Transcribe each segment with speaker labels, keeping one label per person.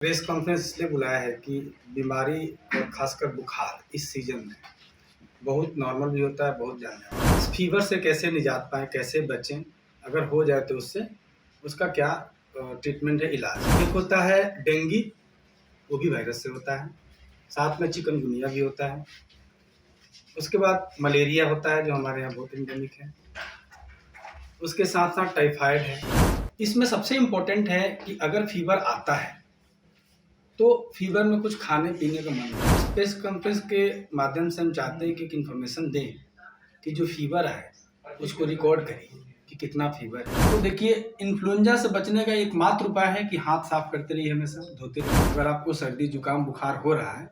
Speaker 1: Press conference इसलिए बुलाया है कि बीमारी और खासकर बुखार इस सीजन में बहुत नॉर्मल भी होता है, बहुत जानलेवा है। इस फीवर से कैसे निजात पाएँ, कैसे बचें, अगर हो जाए तो उससे उसका क्या ट्रीटमेंट है, इलाज। एक होता है डेंगू, वो भी वायरस से होता है, साथ में चिकनगुनिया भी होता है। उसके बाद मलेरिया होता है जो हमारे यहाँ बहुत एंडेमिक है। उसके साथ-साथ टाइफाइड है। इसमें सबसे इम्पोर्टेंट है कि अगर फीवर आता है तो फीवर में कुछ खाने पीने का मन है। इस प्रेस कॉन्फ्रेंस के माध्यम से हम चाहते हैं कि एक इन्फॉर्मेशन दें कि जो फीवर है उसको रिकॉर्ड करिए कि कितना फीवर है। तो देखिए, इन्फ्लुएंजा से बचने का एकमात्र उपाय है कि हाथ साफ करते रहिए, हमेशा धोते रहिए। अगर आपको सर्दी जुकाम बुखार हो रहा है,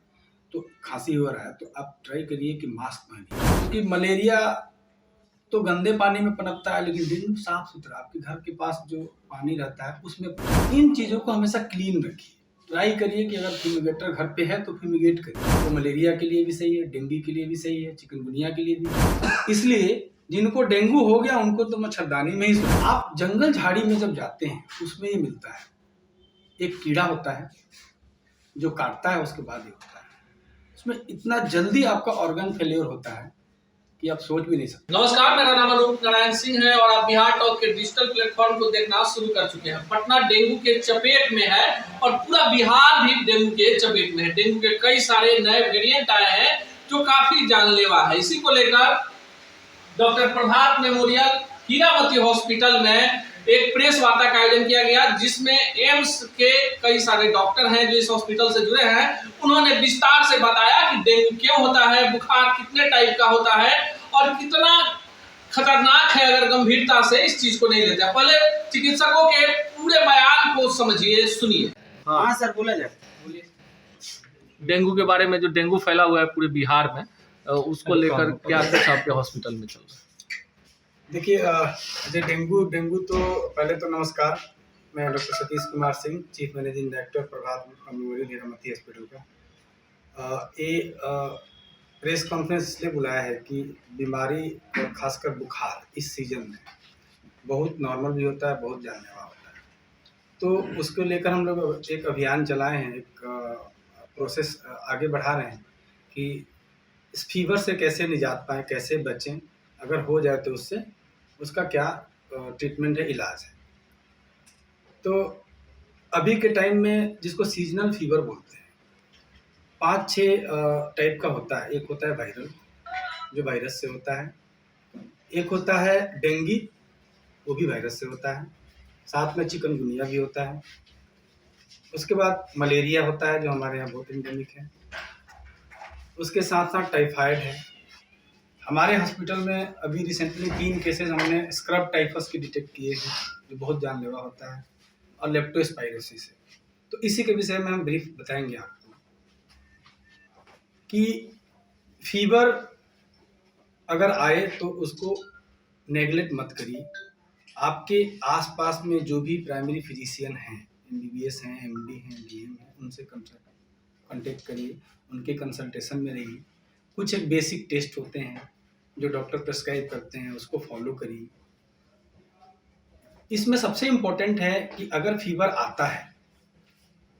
Speaker 1: तो खांसी हो रहा है, तो आप ट्राई करिए कि मास्क पहनिए, क्योंकि मलेरिया तो गंदे पानी में पनपता है, लेकिन डेंगू साफ सुथरा आपके घर के पास जो पानी रहता है उसमें। इन चीज़ों को हमेशा क्लीन रखिए। ट्राई करिए कि अगर फ्यूमिगेटर घर पे है तो फ्यूमिगेट करिए। तो मलेरिया के लिए भी सही है, डेंगू के लिए भी सही है, चिकनगुनिया के लिए भी। इसलिए जिनको डेंगू हो गया उनको तो मच्छरदानी में ही आप जंगल झाड़ी में जब जाते हैं उसमें ये मिलता है, एक कीड़ा होता है जो काटता है, उसके बाद ये होता है। उसमें इतना जल्दी आपका ऑर्गन फेल्योर होता है कि आप सोच भी नहीं सकते।
Speaker 2: नमस्कार, मेरा नाम अनूप नारायण सिंह है और आप बिहार टॉक के डिजिटल प्लेटफॉर्म को देखना शुरू कर चुके हैं। पटना डेंगू के चपेट में है और पूरा बिहार भी डेंगू के चपेट में है। डेंगू के कई सारे नए वेरिएंट आए हैं जो काफी जानलेवा है। इसी को लेकर डॉक्टर प्रभात मेमोरियल हीरावती हॉस्पिटल में एक प्रेस वार्ता का आयोजन किया गया, जिसमें एम्स के कई सारे डॉक्टर हैं जो इस हॉस्पिटल से जुड़े हैं। उन्होंने विस्तार से बताया कि डेंगू क्यों होता है, बुखार कितने टाइप का होता है और कितना खतरनाक है अगर गंभीरता से इस चीज को नहीं लेते। पहले चिकित्सकों के पूरे बयान को समझिए, सुनिए।
Speaker 1: हाँ सर, बोला जाए।
Speaker 2: डेंगू के बारे में, जो डेंगू फैला हुआ है पूरे बिहार में, उसको लेकर क्या कुछ आपके हॉस्पिटल में चल रहा है?
Speaker 1: देखिए, डेंगू तो पहले तो नमस्कार। मैं doctor Satish Kumar Singh, chief managing director Prabhat memorial Hiravati hospital का। ये प्रेस कॉन्फ्रेंस इसलिए बुलाया है कि बीमारी और खासकर बुखार इस सीजन में बहुत नॉर्मल भी होता है, बहुत जानलेवा होता है। तो उसको लेकर हम लोग एक अभियान चलाए हैं, एक प्रोसेस आगे बढ़ा रहे हैं कि इस फीवर से कैसे निजात पाएँ, कैसे बचें, अगर हो जाए तो उससे उसका क्या ट्रीटमेंट है, इलाज है। तो अभी के टाइम में जिसको सीजनल फीवर बोलते हैं, 5-6 टाइप का होता है। एक होता है वायरल, जो वायरस से होता है। एक होता है डेंगू, वो भी वायरस से होता है, साथ में चिकनगुनिया भी होता है। उसके बाद मलेरिया होता है जो हमारे यहाँ बहुत एंडेमिक है। उसके साथ-साथ टाइफाइड है। हमारे हॉस्पिटल में अभी रिसेंटली 3 केसेस हमने स्क्रब टाइफस के डिटेक्ट किए हैं, जो बहुत जानलेवा होता है, और लेप्टोस्पायरोसिस है। तो इसी के विषय में हम ब्रीफ बताएंगे आपको कि फीवर अगर आए तो उसको नेगलेक्ट मत करिए। आपके आसपास में जो भी प्राइमरी फिजिशियन हैं, एमबीबीएस हैं, एमडी हैं, डीएम हैं, उनसे कांटेक्ट करिए, उनके कंसल्टेशन में रहिए। कुछ एक बेसिक टेस्ट होते हैं जो डॉक्टर प्रेस्क्राइब करते हैं, उसको फॉलो करिए। इसमें सबसे इम्पोर्टेंट है कि अगर फीवर आता है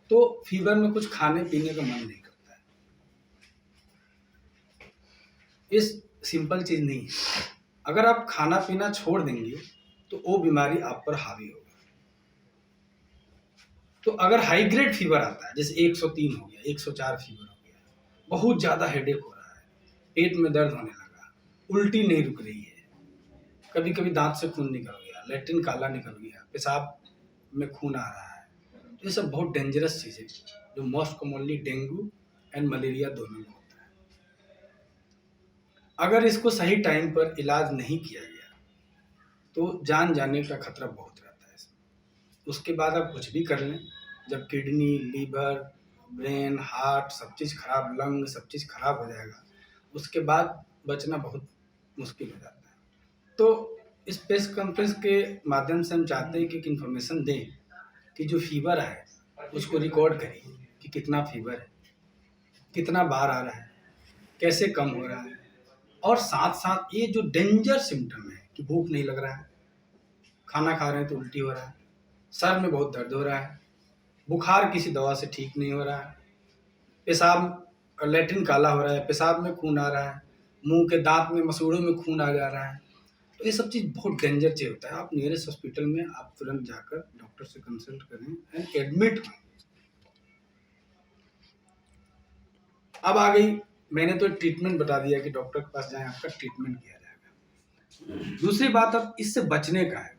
Speaker 1: तो फीवर में कुछ खाने पीने का मन नहीं करता है। इस सिंपल चीज़ नहीं है। अगर आप खाना पीना छोड़ देंगे तो वो बीमारी आप पर हावी होगा। तो अगर हाई ग्रेड फीवर आता है, जैसे 103 हो गया, 104 फीवर हो गया, बहुत ज़्यादा हेडेक हो रहा है, पेट में दर्द होने लगा, उल्टी नहीं रुक रही है, कभी कभी दांत से खून निकल गया, लैट्रिन काला निकल गया, पेशाब में खून आ रहा है, तो ये सब बहुत डेंजरस चीज़ है, जो most commonly dengue and malaria दोनों में होता है। अगर इसको सही टाइम पर इलाज नहीं किया गया तो जान जाने का खतरा बहुत रहता है इसमें। उसके बाद आप कुछ भी कर लें, जब किडनी, लीवर, ब्रेन, हार्ट सब चीज़ खराब, लंग सब चीज़ खराब हो जाएगा, उसके बाद बचना बहुत मुश्किल हो जाता है। तो इस प्रेस कॉन्फ्रेंस के माध्यम से हम चाहते हैं कि एक इन्फॉर्मेशन दें कि जो फीवर है उसको रिकॉर्ड करिए कि कितना फीवर है, कितना बार आ रहा है, कैसे कम हो रहा है, और साथ साथ ये जो डेंजर सिम्टम है कि भूख नहीं लग रहा है, खाना खा रहे हैं तो उल्टी हो रहा है, सर में बहुत दर्द हो रहा है, बुखार किसी दवा से ठीक नहीं हो रहा है, पेशाब लैट्रिन काला हो रहा है, पेशाब में खून आ रहा है, मुंह के दांत में मसूड़ों में खून आ जा रहा है, तो ये सब चीज़ बहुत डेंजर चीज होता है। आप नियरेस्ट हॉस्पिटल में आप तुरंत जाकर डॉक्टर से कंसल्ट करें एंड एडमिट हों। अब आ गई, मैंने तो ट्रीटमेंट बता दिया कि डॉक्टर के पास जाएं, आपका ट्रीटमेंट किया जाएगा। दूसरी बात अब इससे बचने का है,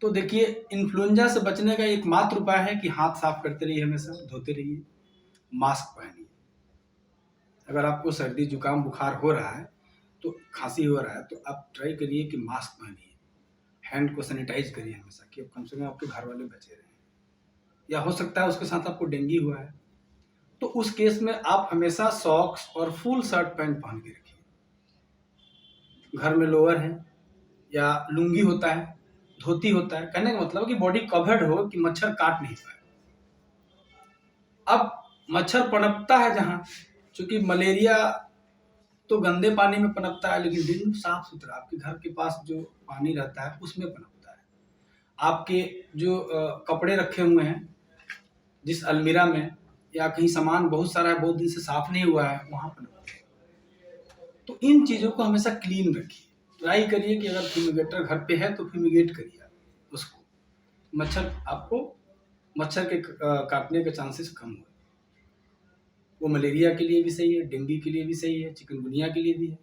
Speaker 1: तो देखिए इन्फ्लुएंजा से बचने का एकमात्र उपाय है कि हाथ साफ करते रहिए, हमेशा धोते रहिए, मास्क पहनिए। अगर आपको सर्दी जुकाम बुखार हो रहा है, तो खांसी हो रहा है, तो आप ट्राई करिए कि मास्क पहनिए, हैंड को सैनिटाइज करिए हमेशा, कि अब कम से कम आपके घर वाले बचे रहें। या हो सकता है उसके साथ आपको डेंगू हुआ है, तो उस केस में आप हमेशा सॉक्स और फुल शर्ट पैंट पहन के रखिए। घर में लोअर है या लुंगी होता है, धोती होता है, कहने का मतलब कि बॉडी कवर्ड हो कि मच्छर काट नहीं पाए। अब मच्छर पनपता है जहां, चूंकि मलेरिया तो गंदे पानी में पनपता है, लेकिन डेंगू साफ सुथरा आपके घर के पास जो पानी रहता है उसमें पनपता है। आपके जो कपड़े रखे हुए हैं जिस अलमीरा में, या कहीं सामान बहुत सारा है, बहुत दिन से साफ नहीं हुआ है, वहां पनपता है। तो इन चीजों को हमेशा क्लीन रखिए। ट्राई करिए कि अगर फ्यूमिगेटर घर पे है तो फ्यूमिगेट करिए उसको, मच्छर के काटने के चांसेस कम हो। वो मलेरिया के लिए भी सही है, डेंगू के लिए भी सही है, चिकनगुनिया के लिए भी है।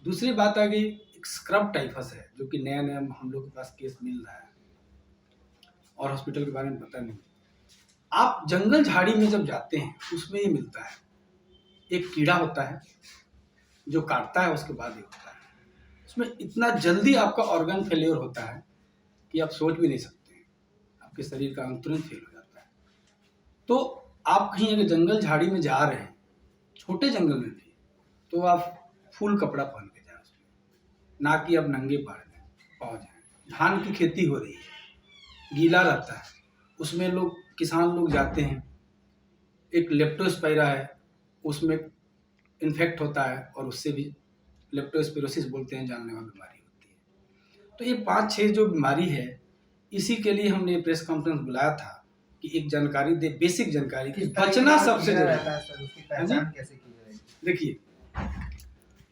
Speaker 1: दूसरी बात आ गई, एक स्क्रब टाइफस है जो कि नया नया हम लोग के पास केस मिल रहा है और हॉस्पिटल के बारे में पता नहीं। आप जंगल झाड़ी में जब जाते हैं उसमें ये मिलता है, एक कीड़ा होता है जो काटता है, उसके बाद ये होता है। उसमें इतना जल्दी आपका ऑर्गन फेलियर होता है कि आप सोच भी नहीं सकते हैं, आपके शरीर का अंग तुरंत फेल हो जाता है। तो आप कहीं अगर जंगल झाड़ी में जा रहे हैं, छोटे जंगल में भी, तो आप फुल कपड़ा पहन के जाएं उसमें, ना कि आप नंगे पाँव जाएं। धान की खेती हो रही है, गीला रहता है, उसमें लोग किसान लोग जाते हैं, एक लेप्टोस्पाइरा है, उसमें इन्फेक्ट होता है और उससे भी लेप्टोस्पिरोसिस बोलते हैं, जानलेवा बीमारी होती है। तो ये 5-6 जो बीमारी है, इसी के लिए हमने प्रेस कॉन्फ्रेंस बुलाया था कि एक जानकारी दे, बेसिक जानकारी की, बचना सबसे जरूरी है। देखिए,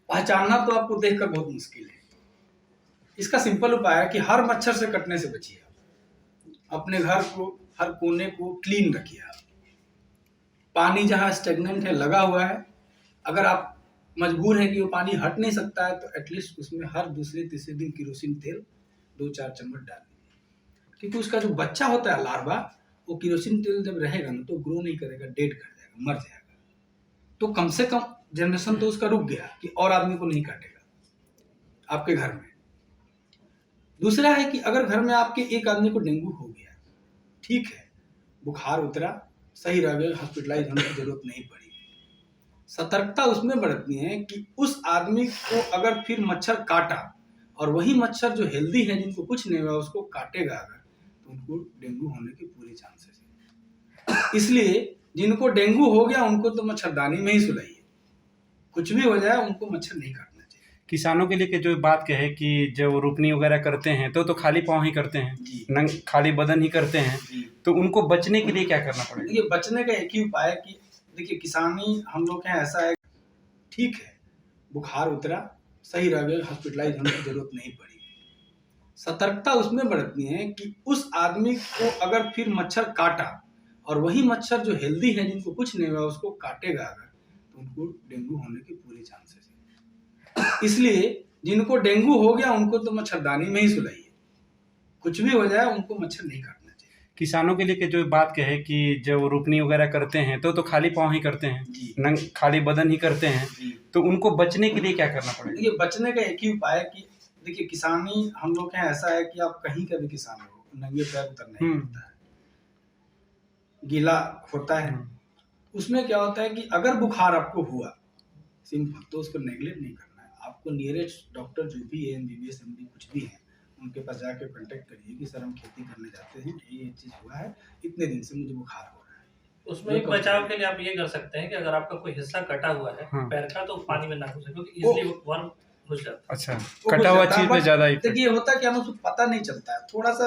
Speaker 1: पहचानना तो आपको देखकर बहुत मुश्किल है। इसका सिंपल उपाय है कि हर मच्छर से कटने से बचिए। अपने घर को, हर कोने को क्लीन रखिए। आप पानी जहां स्टेगनेंट है, लगा हुआ है, अगर आप मजबूर है कि वो पानी हट नहीं सकता है, तो एटलीस्ट उसमें हर दूसरे तीसरे दिन केरोसिन तेल 2-4 चम्मच डाल दीजिए, क्योंकि उसका जो बच्चा होता है लार्वा, वो केरोसिन तेल जब रहेगा ना तो ग्रो नहीं करेगा, डेड कर जाएगा, मर जाएगा। तो कम से कम जनरेशन तो उसका रुक गया कि और आदमी को नहीं काटेगा आपके घर में। दूसरा है कि अगर घर में आपके एक आदमी को डेंगू हो गया, ठीक है, बुखार उतरा, सही रह गया, हॉस्पिटलाइज होने की जरूरत नहीं पड़ी, सतर्कता उसमें बरतनी है कि उस आदमी को अगर फिर मच्छर काटा और वही मच्छर जो हेल्दी है, जिनको कुछ नहीं हुआ, उसको काटेगा अगर, तो उनको डेंगू होने की पूरी चांसेस है। इसलिए जिनको डेंगू हो गया उनको तो मच्छरदानी में ही सुलाइए, कुछ भी हो जाए उनको मच्छर नहीं काटना चाहिए।
Speaker 3: किसानों के लिए जो बात कहे कि जब रोपनी वगैरह करते हैं तो खाली पाँव ही करते हैं, नंग खाली बदन ही करते हैं, तो उनको बचने के लिए क्या करना पड़ेगा?
Speaker 1: देखिए, बचने का एक ही उपाय है कि देखिए, किसानी हम लोग के यहाँ ऐसा है, ठीक है, बुखार उतरा, सही रह गया, हॉस्पिटलाइज होने की जरूरत नहीं पड़ी, सतर्कता उसमें बरतनी है कि उस आदमी को अगर फिर मच्छर काटा और वही मच्छर जो हेल्दी है, जिनको कुछ नहीं हुआ, उसको काटेगा अगर, तो उनको डेंगू होने की पूरी चांसेस है। इसलिए जिनको डेंगू हो गया उनको तो मच्छरदानी में ही सुलाइए, कुछ भी हो जाए उनको मच्छर नहीं काटना चाहिए।
Speaker 3: किसानों के लिए जो बात कहे कि जब रोपनी वगैरह करते हैं तो खाली पाँव ही करते हैं, नंग खाली बदन ही करते हैं, तो उनको बचने के लिए क्या करना पड़ेगा?
Speaker 1: देखिए, बचने का एक ही उपाय है कि देखिए, किसानी हम लोग के यहाँ ऐसा है कि आप कहीं का भी किसान हो, नंगे पैर उतरना ही पड़ता है, गीला होता है। उसमें क्या होता है कि अगर बुखार आपको हुआ, सिंपल, तो उसको नेगलेक्ट नहीं करना है। आपको नियरेस्ट डॉक्टर जो भी है, MBBS MD कुछ भी है, उनके पास जाके कांटेक्ट करिए कि सर हम खेती करने जाते हैं, ये चीज़ हुआ है, इतने दिन से मुझे बुखार हो रहा है।
Speaker 2: उसमें एक बचाव के लिए आप ये कर सकते हैं कि अगर आपका कोई हिस्सा कटा हुआ है पैर का, तो पानी में ना घुसे, क्योंकि इजीली वर्म घुस जाता है।
Speaker 3: अच्छा, कटा हुआ चीज में ज्यादा
Speaker 1: देखिए, होता क्या है, उसको पता नहीं चलता है, थोड़ा सा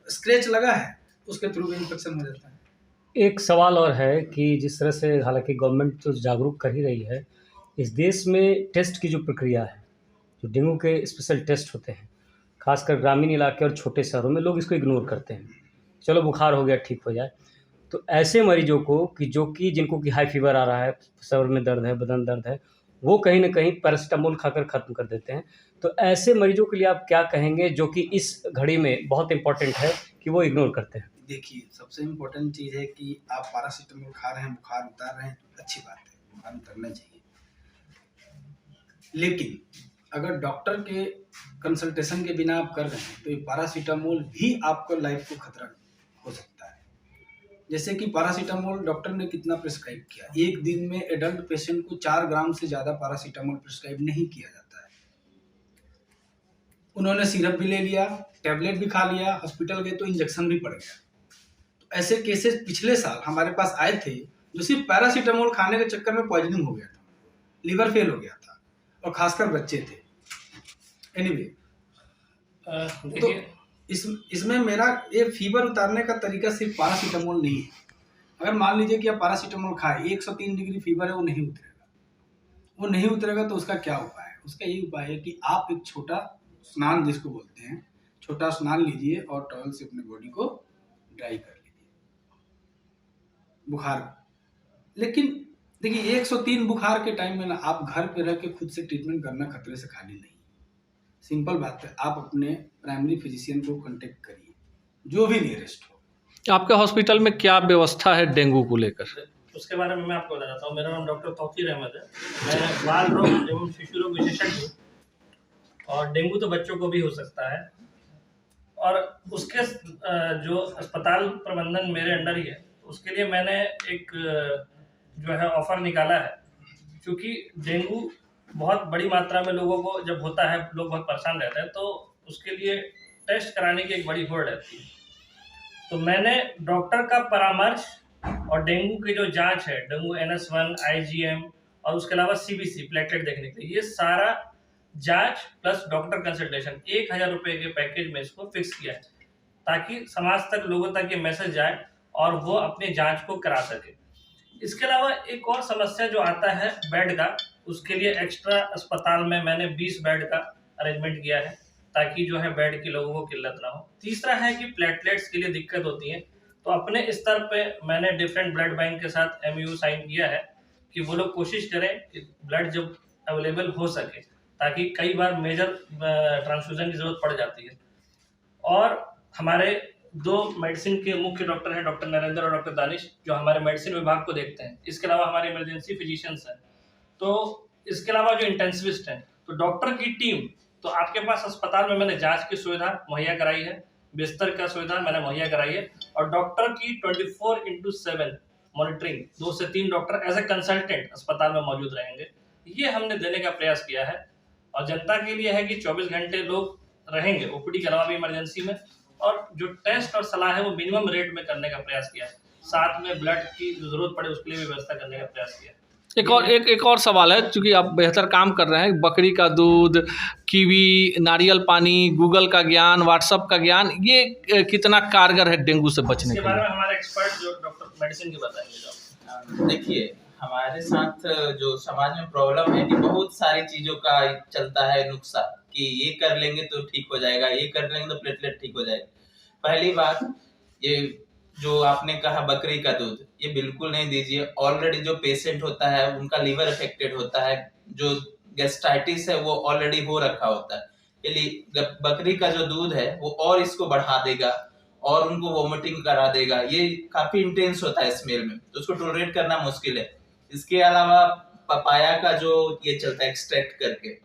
Speaker 1: स्क्रैच लगा है, उसके थ्रू भी इन्फेक्शन हो जाता है।
Speaker 4: एक सवाल और है कि जिस तरह से हालांकि गवर्नमेंट तो जागरूक कर ही रही है, इस देश में टेस्ट की जो प्रक्रिया है, जो डेंगू के स्पेशल टेस्ट होते हैं, खासकर ग्रामीण इलाके और छोटे शहरों में लोग इसको इग्नोर करते हैं। चलो बुखार हो गया, ठीक हो जाए। तो ऐसे मरीजों को जिनको कि हाई फीवर आ रहा है, सर में दर्द है, बदन दर्द है, वो कहीं न कहीं पैरासिटामोल खाकर ख़त्म कर देते हैं। तो ऐसे मरीजों के लिए आप क्या कहेंगे जो कि इस घड़ी में बहुत इम्पोर्टेंट है कि वो इग्नोर करते हैं?
Speaker 1: देखिए, सबसे इम्पोर्टेंट चीज़ है कि आप पैरासिटामोल खा रहे हैं, बुखार उतार रहे हैं, अच्छी बात है, बुखार उतरना चाहिए। लेकिन अगर डॉक्टर के कंसल्टेशन के बिना आप कर रहे हैं, तो ये पैरासिटामोल भी आपको लाइफ को खतरा हो सकता है। जैसे कि पैरासिटामोल डॉक्टर ने कितना प्रिस्क्राइब किया, एक दिन में एडल्ट पेशेंट को 4 ग्राम से ज़्यादा पैरासिटामोल प्रिस्क्राइब नहीं किया जाता है। उन्होंने सिरप भी ले लिया, टैबलेट भी खा लिया, हॉस्पिटल गए तो इंजेक्शन भी पड़ गया। तो ऐसे केसेस पिछले साल हमारे पास आए थे, जो सिर्फ पैरासिटामोल खाने के चक्कर में पॉइजनिंग हो गया था, लिवर फेल हो गया था, और खासकर बच्चे थे। एनीवे, तो इसमें मेरा ये फीवर उतारने का तरीका सिर्फ पैरासिटामोल नहीं है। अगर मान लीजिए कि आप पैरासिटामोल खाए, 103 डिग्री फीवर है, वो नहीं उतरेगा तो उसका क्या उपाय है? उसका यही उपाय है कि आप एक छोटा स्नान, जिसको बोलते हैं, छोटा स्नान लीजिए और टॉवल से अपने बॉडी को ड्राई कर लीजिए बुखार। लेकिन देखिए, 103 बुखार के टाइम में ना आप घर पे रह के खुद से ट्रीटमेंट करना खतरे से खाली नहीं। सिंपल बात है, आप अपने प्राइमरी फिजिशियन को कांटेक्ट करिए, जो भी नियरेस्ट हो।
Speaker 2: आपके हॉस्पिटल में क्या व्यवस्था है डेंगू को लेकर?
Speaker 5: उसके बारे में मैं आपको बता देता हूँ। मेरा नाम डॉक्टर तौकीर अहमद है। मैं बाल रोग एवं शिशु रोग विशेषज्ञ हूँ, और डेंगू तो बच्चों को भी हो सकता है, और उसके जो अस्पताल प्रबंधन मेरे अंडर ही है, उसके लिए मैंने एक जो है ऑफर निकाला है। क्योंकि डेंगू बहुत बड़ी मात्रा में लोगों को जब होता है, लोग बहुत परेशान रहते हैं, तो उसके लिए टेस्ट कराने की एक बड़ी होड़ रहती है। तो मैंने डॉक्टर का परामर्श और डेंगू की जो जांच है, डेंगू NS1, IgM और उसके अलावा CBC प्लेटलेट देखने के लिए, ये सारा जांच प्लस डॉक्टर कंसल्टेशन 1000 रुपये के पैकेज में इसको फिक्स किया है, ताकि समाज तक, लोगों तक ये मैसेज जाए और वो अपनी जांच को करा सके। इसके अलावा एक और समस्या जो आता है बेड का, उसके लिए एक्स्ट्रा अस्पताल में मैंने 20 बेड का अरेंजमेंट किया है, ताकि जो है बेड की लोगों को किल्लत ना हो। तीसरा है कि प्लेटलेट्स के लिए दिक्कत होती है, तो अपने स्तर पे मैंने डिफरेंट ब्लड बैंक के साथ MOU साइन किया है कि वो लोग कोशिश करें कि ब्लड जब अवेलेबल हो सके, ताकि कई बार मेजर ट्रांसफ्यूजन की जरूरत पड़ जाती है। और हमारे 2 मेडिसिन के मुख्य डॉक्टर हैं, डॉक्टर नरेंद्र और डॉक्टर दानिश, जो हमारे मेडिसिन विभाग को देखते हैं। इसके अलावा हमारे इमरजेंसी फिजिशियंस हैं, तो इसके अलावा जो इंटेंसिविस्ट हैं, तो डॉक्टर की टीम, तो आपके पास अस्पताल में मैंने जांच की सुविधा मुहैया कराई है, बिस्तर का सुविधा मैंने मुहैया कराई है, और डॉक्टर की 24/7 मॉनिटरिंग, 2 से 3 डॉक्टर एज ए कंसल्टेंट अस्पताल में मौजूद रहेंगे। ये हमने देने का प्रयास किया है, और जनता के लिए है कि 24 घंटे लोग रहेंगे OPD के अलावा भी इमरजेंसी में, और जो टेस्ट और सलाह है वो मिनिमम रेट में करने का प्रयास किया है। साथ में ब्लड की जो जरूरत पड़े उसके लिए भी व्यवस्था करने का प्रयास किया है।
Speaker 2: एक और सवाल है, क्योंकि आप बेहतर काम कर रहे हैं, बकरी का दूध, कीवी, नारियल पानी, गूगल का ज्ञान, व्हाट्सएप का ज्ञान, ये कितना कारगर है डेंगू से बचने
Speaker 5: इसके
Speaker 2: के
Speaker 5: बारे
Speaker 2: लिए?
Speaker 5: में हमारे एक्सपर्ट जो डॉक्टर मेडिसिन के बताएंगे।
Speaker 6: देखिए, हमारे साथ जो समाज में प्रॉब्लम है कि बहुत सारी चीजों का चलता है नुस्खा, कि ये कर लेंगे तो ठीक हो जाएगा, ये कर लेंगे तो प्लेटलेट ठीक हो जाएगा। पहली बात, ये जो आपने कहा बकरी का दूध, ये बिल्कुल नहीं दीजिए। ऑलरेडी जो पेशेंट होता है उनका लीवर अफेक्टेड होता है, जो गैस्ट्राइटिस है वो ऑलरेडी हो रखा होता है, इसलिए बकरी का जो दूध है वो और इसको बढ़ा देगा और उनको वोमिटिंग करा देगा। ये काफी इंटेंस होता है स्मेल में, तो उसको टॉलरेट करना मुश्किल है। इसके अलावा पपाया का जो ये चलता है एक्सट्रैक्ट करके,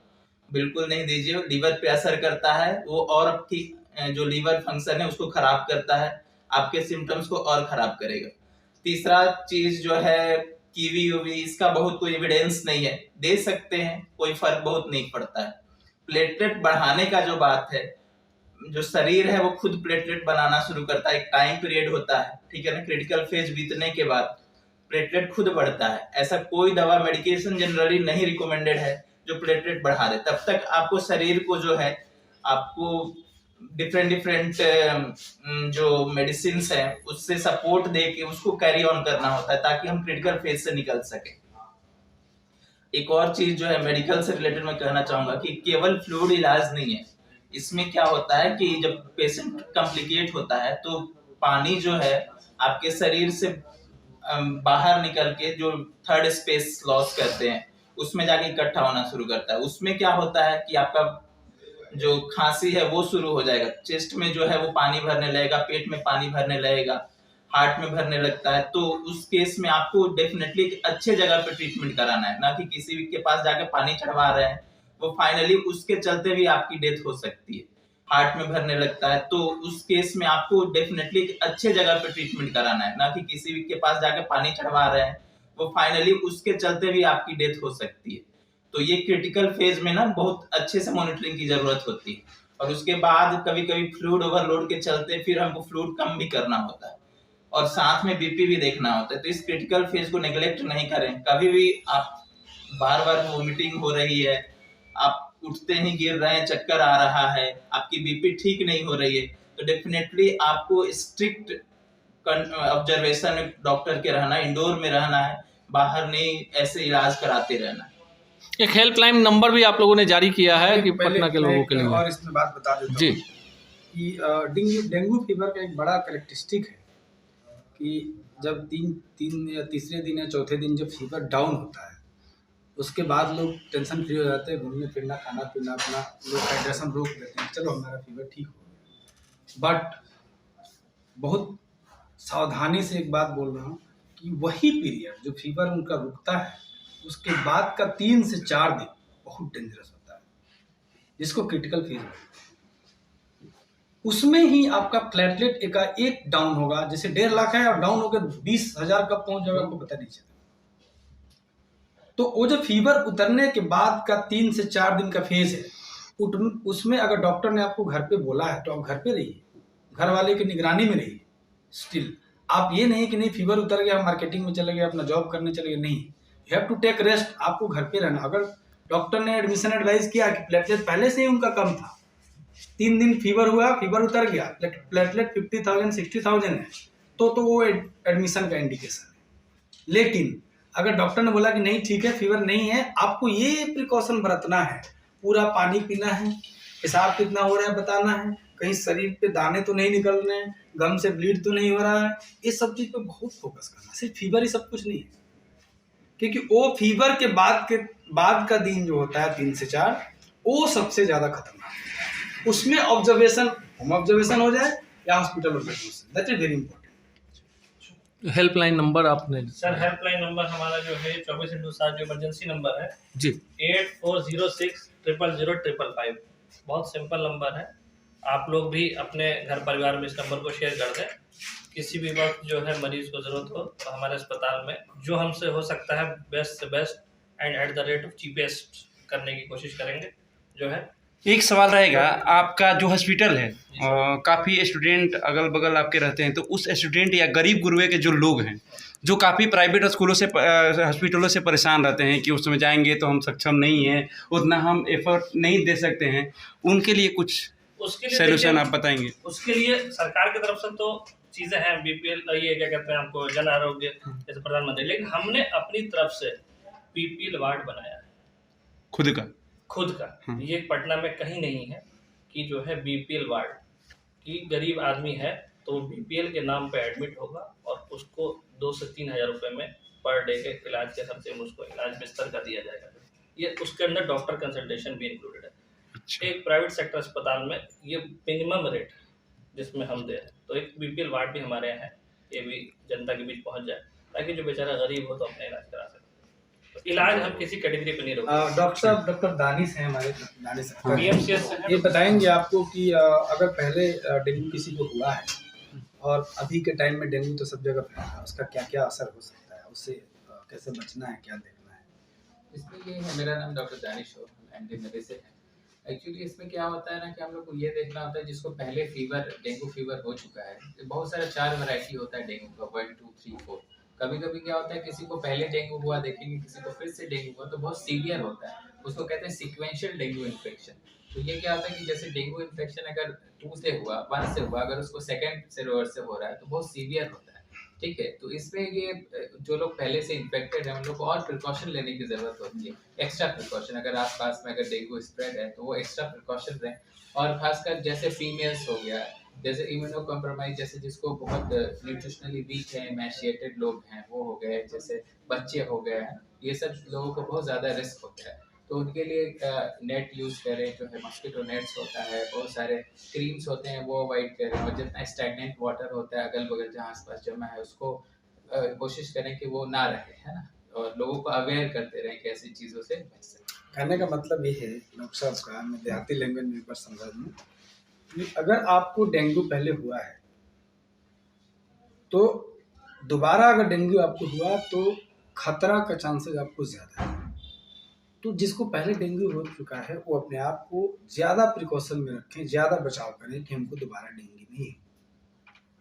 Speaker 6: बिल्कुल नहीं दीजिए, लीवर पे असर करता है वो, और आपकी जो लीवर फंक्शन है उसको खराब करता है, आपके सिम्टम्स को और खराब करेगा। तीसरा चीज जो है कीवी उवी, इसका बहुत कोई एविडेंस नहीं है, दे सकते हैं, कोई फर्क बहुत नहीं पड़ता है। प्लेटलेट बढ़ाने का जो बात है, जो शरीर है वो खुद प्लेटलेट बनाना शुरू करता है, एक टाइम पीरियड होता है, ठीक है ना, क्रिटिकल फेज बीतने के बाद प्लेटलेट खुद बढ़ता है। ऐसा कोई दवा, मेडिकेशन जनरली नहीं रिकमेंडेड है जो प्लेटलेट बढ़ा दे। तब तक आपको शरीर को जो है, आपको डिफरेंट डिफरेंट जो मेडिसिन है उससे सपोर्ट दे के उसको कैरी ऑन करना होता है ताकि हम क्रिटिकल फेज से निकल सके। एक और चीज जो है मेडिकल से रिलेटेड मैं कहना चाहूंगा कि केवल फ्लूइड इलाज नहीं है। इसमें क्या होता है कि जब पेशेंट कॉम्प्लिकेट होता है तो पानी जो है आपके शरीर से बाहर निकल के जो थर्ड स्पेस लॉस करते हैं उसमें जाके इकट्ठा होना शुरू करता है। उसमें क्या होता है कि आपका जो खांसी है वो शुरू हो जाएगा, चेस्ट में जो है वो पानी भरने लगेगा, पेट में पानी भरने लगेगा, हार्ट में भरने लगता है। तो उस केस में आपको डेफिनेटली एक अच्छे जगह पे ट्रीटमेंट कराना है, ना कि किसी के पास जाके पानी चढ़वा रहे हैं, वो फाइनली उसके चलते भी आपकी डेथ हो सकती है। हार्ट में भरने लगता है तो उस केस में आपको डेफिनेटली एक अच्छे जगह पे ट्रीटमेंट कराना है, ना कि किसी के पास जाके पानी चढ़वा रहे हैं, वो फाइनली उसके चलते भी आपकी डेथ हो सकती है। तो ये क्रिटिकल फेज में ना बहुत अच्छे से मॉनिटरिंग की जरूरत होती है। और उसके बाद कभी कभी फ्लूइड ओवरलोड के चलते फिर हमको फ्लूइड कम भी करना होता है और साथ में बीपी भी देखना होता है। तो इस क्रिटिकल फेज को नेग्लेक्ट नहीं करें। कभी भी आप बार बार वोमिटिंग हो रही है, आप उठते ही गिर रहे हैं, चक्कर आ रहा है, आपकी बीपी ठीक नहीं हो रही है, तो डेफिनेटली आपको स्ट्रिक्ट ऑब्जर्वेशन में डॉक्टर के रहना, इंडोर में रहना है, बाहर नहीं ऐसे इलाज कराते रहना है।
Speaker 2: एक हेल्पलाइन नंबर भी आप लोगों ने जारी किया है कि
Speaker 1: पहले
Speaker 2: पटना के लोगों के लिए।
Speaker 1: और इसमें बात बता देता
Speaker 2: जी
Speaker 1: हूँ कि डेंगू फीवर का एक बड़ा कैरेक्टरिस्टिक है कि जब तीन या तीसरे दिन या चौथे दिन जब फीवर डाउन होता है उसके बाद लोग टेंशन फ्री हो जाते हैं, घूमने फिरना, खाना पीना, अपना लोग हाइड्रेशन रोक देते हैं, चलो हमारा फीवर ठीक हो गया। बट बहुत सावधानी से एक बात बोल रहा हूँ कि वही पीरियड जो फीवर उनका रुकता है उसके बाद का 3 से 4 दिन बहुत डेंजरस होता है, जिसको क्रिटिकल फेज बोलते हैं। उसमें ही आपका प्लेटलेट एक डाउन होगा, जैसे 1.5 लाख है और डाउन होकर 20,000 कब पहुंच जाएगा आपको पता नहीं चलेगा। तो वो जो फीवर उतरने के बाद का 3 से 4 दिन का फेज है, उसमें अगर डॉक्टर ने आपको घर पे बोला है तो आप घर पे रहिए, घर वाले की निगरानी में रहिए। स्टिल आप ये नहीं कि नहीं फीवर उतर गया, मार्केटिंग में चले गए, अपना जॉब करने चले गए, नहीं, you have to take rest. आपको घर पे रहना। अगर डॉक्टर ने एडमिशन एडवाइस किया कि प्लेटलेट पहले से ही उनका कम था, 3 दिन फीवर हुआ, फीवर उतर गया, प्लेटलेट 50,000 60,000 है, तो वो एडमिशन का इंडिकेशन है। लेकिन अगर डॉक्टर ने बोला कि नहीं ठीक है, फीवर नहीं है, आपको ये प्रिकॉशन बरतना है, पूरा पानी पीना है, पेशाब कितना हो रहा है बताना है, कहीं शरीर पे दाने तो नहीं निकल रहे हैं, गम से ब्लीड तो नहीं हो रहा है, ये सब चीज पे बहुत फोकस करना। सिर्फ फीवर ही सब कुछ नहीं है, क्योंकि वो फीवर के बाद का दिन जो होता है 3 से 4, वो सबसे ज्यादा खतरनाक है। उसमें ऑब्जर्वेशन, होम ऑब्जर्वेशन हो जाए या hospital observation, that is very important.
Speaker 2: Helpline number आपने
Speaker 5: सर हेल्पलाइन नंबर हमारा जो है 24/7 जो इमरजेंसी नंबर है
Speaker 2: जी
Speaker 5: 8406 000 555। बहुत सिंपल नंबर है, आप लोग भी अपने घर परिवार में इस नंबर को शेयर कर दें। किसी भी वक्त जो है मरीज को ज़रूरत हो तो हमारे अस्पताल में जो हमसे हो सकता है बेस्ट से best and at the rate of cheapest करने की कोशिश करेंगे जो है।
Speaker 3: एक सवाल रहेगा, आपका जो हॉस्पिटल है काफ़ी स्टूडेंट अगल बगल आपके रहते हैं, तो उस स्टूडेंट या गरीब गुरबे के जो लोग हैं जो काफ़ी प्राइवेट स्कूलों से हॉस्पिटलों से परेशान रहते हैं कि उसमें जाएंगे तो हम सक्षम नहीं हैं, उतना हम एफर्ट नहीं दे सकते हैं, उनके लिए कुछ
Speaker 5: उसके लिए
Speaker 3: सोल्यूशन आप बताएंगे?
Speaker 5: उसके लिए सरकार की तरफ से तो चीज़ें हैं, बीपीएल, ये क्या कहते हैं आपको, जन आरोग्य जैसे प्रधानमंत्री, लेकिन हमने अपनी तरफ से बीपीएल वार्ड बनाया है खुद का। ये पटना में कहीं नहीं है कि जो है बीपीएल वार्ड की गरीब आदमी है तो वो बीपीएल के नाम पे एडमिट होगा और उसको 2 से 3 हज़ार रुपये में पर डे के इलाज के खर्चे में उसको इलाज बिस्तर का दिया जाएगा। ये उसके अंदर डॉक्टर कंसल्टेशन भी इंक्लूडेड है। एक प्राइवेट सेक्टर अस्पताल में ये मिनिमम रेट जिसमें हम दे रहे हैं, तो एक बीपीएल वार्ड भी हमारे यहाँ है, ये भी जनता के बीच पहुँच जाए ताकि जो बेचारा गरीब हो तो अपना इलाज करा सके। तो इलाज हम किसी कैटेगरी पे नहीं रोकते।
Speaker 1: डॉक्टर साहब, डॉक्टर दानिश हैं हमारे, दानिश
Speaker 5: बीएमसीएच से
Speaker 1: ये बताएंगे आपको कि अगर पहले डेंगू किसी को हुआ है और अभी के टाइम में डेंगू तो सब जगह फैला है, उसका क्या क्या असर हो सकता है, उससे कैसे बचना है, क्या देखना है?
Speaker 6: इसमें ये है, मेरा नाम डॉक्टर दानिश हो, एमडी मेडिसिन है। एक्चुअली इसमें क्या होता है ना कि हम लोग को ये देखना होता है जिसको पहले डेंगू फीवर हो चुका है, तो बहुत सारा 4 वैरायटी होता है डेंगू का, 1 2 3 4। कभी कभी क्या होता है किसी को पहले डेंगू हुआ देखेंगे, किसी को फिर से डेंगू हुआ, तो बहुत सीवियर होता है, उसको कहते हैं सीक्वेंशियल डेंगू इन्फेक्शन।
Speaker 7: तो ये क्या होता है कि जैसे डेंगू इन्फेक्शन अगर 2 से हुआ, 1 से हुआ, अगर उसको सेकंड से रिवर्स से हो रहा है तो बहुत सीवियर होता है। ठीक है, तो इसमें ये जो लोग पहले से इन्फेक्टेड हैं उन लोग को और प्रिकॉशन लेने की ज़रूरत होती है, एक्स्ट्रा प्रिकॉशन। अगर आस-पास में अगर डेंगू स्प्रेड है तो वो एक्स्ट्रा प्रिकॉशन लें। और खासकर जैसे फीमेल्स हो गया, जैसे इम्यूनो कॉम्प्रोमाइज, जैसे जिसको बहुत न्यूट्रिशनली वीक है, एमेशिएटेड लोग हैं वो हो गए, जैसे बच्चे हो गए हैं, ये सब लोगों को बहुत ज़्यादा रिस्क होता है। तो उनके लिए नेट यूज़ करें, जो है मॉस्किटो नेट्स होता है, बहुत सारे क्रीम्स होते हैं वो अवॉइड करें, और जितना स्टैग्नेंट वाटर होता है अगल बगल जहाँ आसपास जमा है उसको कोशिश करें कि वो ना रहे, है ना, और लोगों को अवेयर करते रहें कि ऐसी चीज़ों से बच सकें।
Speaker 1: कहने का मतलब ये है डॉक्टर साहब का, मैं देहाती लैंग्वेज में एक बार समझा दूँ कि अगर आपको डेंगू पहले हुआ है तो दोबारा अगर डेंगू आपको हुआ तो खतरा का चांसेस आपको ज़्यादा है। तो जिसको पहले डेंगू हो चुका है वो अपने आप को ज़्यादा प्रिकॉशन में रखें, ज़्यादा बचाव करें कि हमको दोबारा डेंगू नहीं है,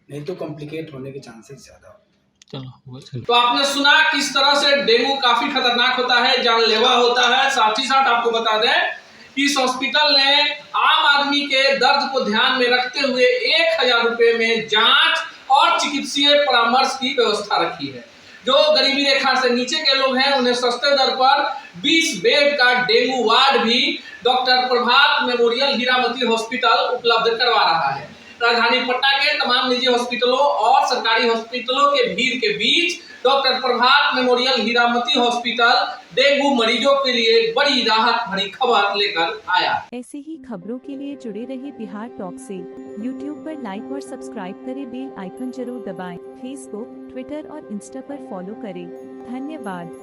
Speaker 1: नहीं तो कॉम्प्लिकेट होने के चांसेस ज़्यादा होते हैं।
Speaker 2: तो आपने सुना किस तरह से डेंगू काफी खतरनाक होता है, जानलेवा होता है। साथ ही साथ आपको बता दें कि इस हॉस्पिटल ने आम आदमी के दर्द को ध्यान में रखते हुए 1000 रुपए में जांच और चिकित्सीय परामर्श की व्यवस्था रखी है। जो गरीबी रेखा से नीचे के लोग हैं उन्हें सस्ते दर पर 20 बेड का डेंगू वार्ड भी डॉक्टर प्रभात मेमोरियल हीरामती हॉस्पिटल उपलब्ध करवा रहा है। राजधानी पटना के तमाम निजी हॉस्पिटलों और सरकारी हॉस्पिटलों के भीड़ के बीच डॉक्टर प्रभात मेमोरियल हीरामती हॉस्पिटल डेंगू मरीजों के लिए बड़ी राहत भरी खबर लेकर आया।
Speaker 8: ऐसे ही खबरों के लिए जुड़े रहे बिहार टॉक से। यूट्यूब पर लाइक और सब्सक्राइब करें, बेल आइकन जरूर दबाएं। फेसबुक, ट्विटर और इंस्टा पर फॉलो करें। धन्यवाद।